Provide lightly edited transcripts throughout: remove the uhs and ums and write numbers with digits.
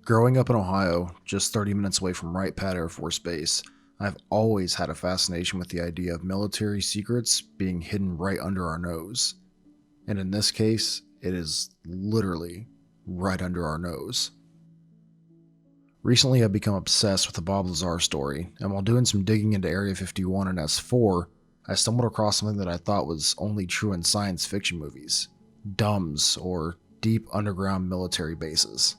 Growing up in Ohio, just 30 minutes away from Wright Pat Air Force Base, I've always had a fascination with the idea of military secrets being hidden right under our nose. And in this case, it is literally right under our nose. Recently, I've become obsessed with the Bob Lazar story, and while doing some digging into Area 51 and S4, I stumbled across something that I thought was only true in science fiction movies: D.U.M.B.S, or Deep Underground Military Bases.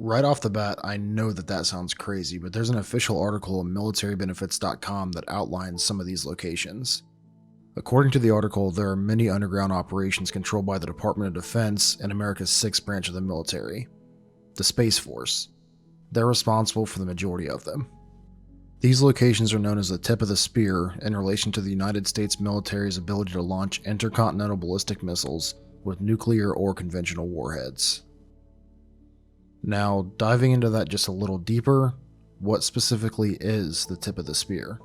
Right off the bat, I know that sounds crazy, but there's an official article on militarybenefits.com that outlines some of these locations. According to the article, there are many underground operations controlled by the Department of Defense and America's sixth branch of the military, the Space Force. They're responsible for the majority of them. These locations are known as the tip of the spear in relation to the United States military's ability to launch intercontinental ballistic missiles with nuclear or conventional warheads. Now, diving into that just a little deeper, what specifically is the tip of the spear?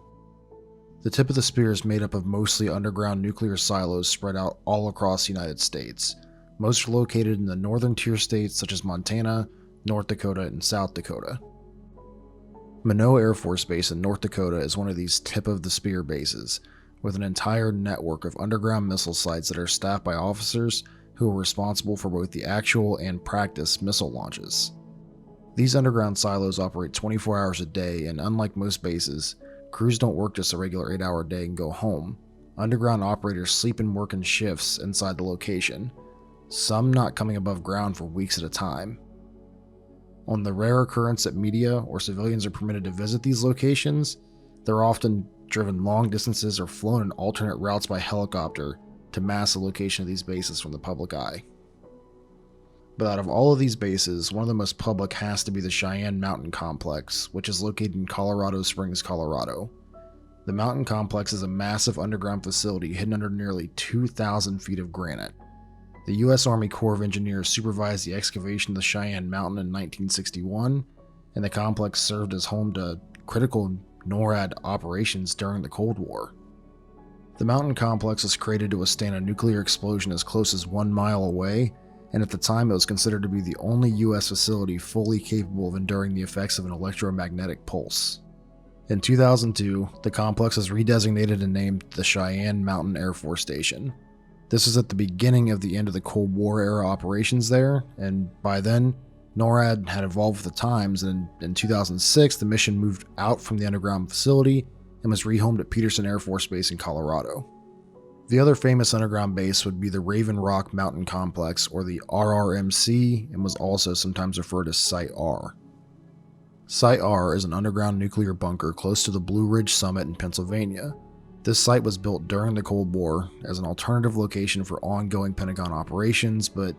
The tip of the spear is made up of mostly underground nuclear silos spread out all across the United States. Most are located in the northern tier states such as Montana, North Dakota, and South Dakota. Minot Air Force Base in North Dakota is one of these tip of the spear bases, with an entire network of underground missile sites that are staffed by officers who are responsible for both the actual and practice missile launches. These underground silos operate 24 hours a day, and unlike most bases, crews don't work just a regular 8-hour day and go home. Underground operators sleep and work in shifts inside the location, some not coming above ground for weeks at a time. On the rare occurrence that media or civilians are permitted to visit these locations, they're often driven long distances or flown in alternate routes by helicopter to mask the location of these bases from the public eye. But out of all of these bases, one of the most public has to be the Cheyenne Mountain Complex, which is located in Colorado Springs, Colorado. The mountain complex is a massive underground facility hidden under nearly 2,000 feet of granite. The U.S. Army Corps of Engineers supervised the excavation of the Cheyenne Mountain in 1961, and the complex served as home to critical NORAD operations during the Cold War. The mountain complex was created to withstand a nuclear explosion as close as 1 mile away, and at the time it was considered to be the only U.S. facility fully capable of enduring the effects of an electromagnetic pulse. In 2002, the complex was redesignated and named the Cheyenne Mountain Air Force Station. This was at the beginning of the end of the Cold War era operations there, and by then, NORAD had evolved with the times, and in 2006 the mission moved out from the underground facility and was rehomed at Peterson Air Force Base in Colorado. The other famous underground base would be the Raven Rock Mountain Complex, or the RRMC, and was also sometimes referred as Site R. Site R is an underground nuclear bunker close to the Blue Ridge Summit in Pennsylvania. This site was built during the Cold War as an alternative location for ongoing Pentagon operations, but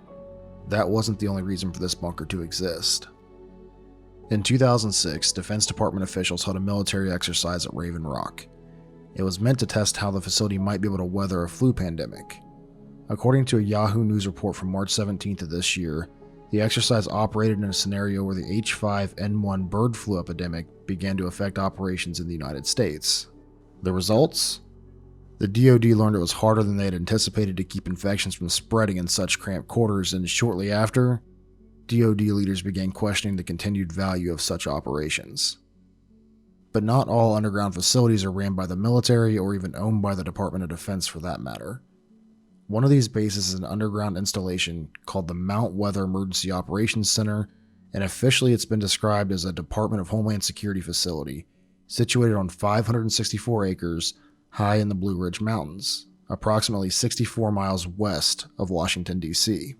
that wasn't the only reason for this bunker to exist. In 2006, Defense Department officials held a military exercise at Raven Rock. It was meant to test how the facility might be able to weather a flu pandemic. According to a Yahoo News report from March 17th of this year, the exercise operated in a scenario where the H5N1 bird flu epidemic began to affect operations in the United States. The results? The DoD learned it was harder than they had anticipated to keep infections from spreading in such cramped quarters, and shortly after, DoD leaders began questioning the continued value of such operations. But not all underground facilities are ran by the military or even owned by the Department of Defense for that matter. One of these bases is an underground installation called the Mount Weather Emergency Operations Center, and officially it's been described as a Department of Homeland Security facility situated on 564 acres high in the Blue Ridge Mountains, approximately 64 miles west of Washington, D.C.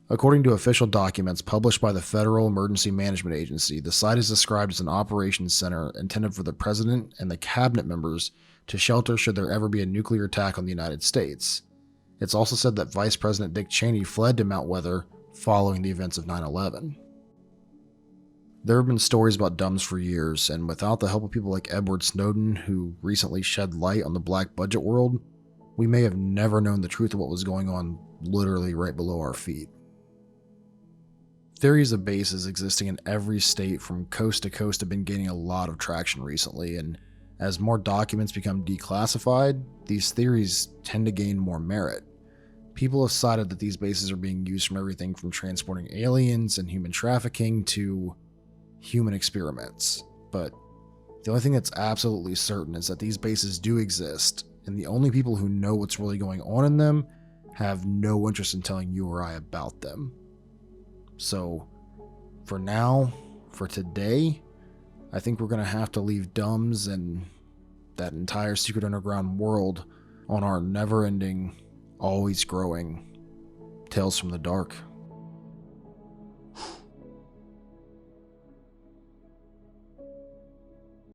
According to official documents published by the Federal Emergency Management Agency, the site is described as an operations center intended for the President and the cabinet members to shelter should there ever be a nuclear attack on the United States. It's also said that Vice President Dick Cheney fled to Mount Weather following the events of 9/11. There have been stories about D.U.M.B.S for years, and without the help of people like Edward Snowden, who recently shed light on the black budget world, we may have never known the truth of what was going on literally right below our feet. Theories of bases existing in every state from coast to coast have been gaining a lot of traction recently, and as more documents become declassified, these theories tend to gain more merit. People have cited that these bases are being used from everything from transporting aliens and human trafficking to human experiments. But the only thing that's absolutely certain is that these bases do exist, and the only people who know what's really going on in them have no interest in telling you or I about them. So, for now, for today, I think we're going to have to leave D.U.M.B.S and that entire secret underground world on our never-ending, always growing Tales from the Dark.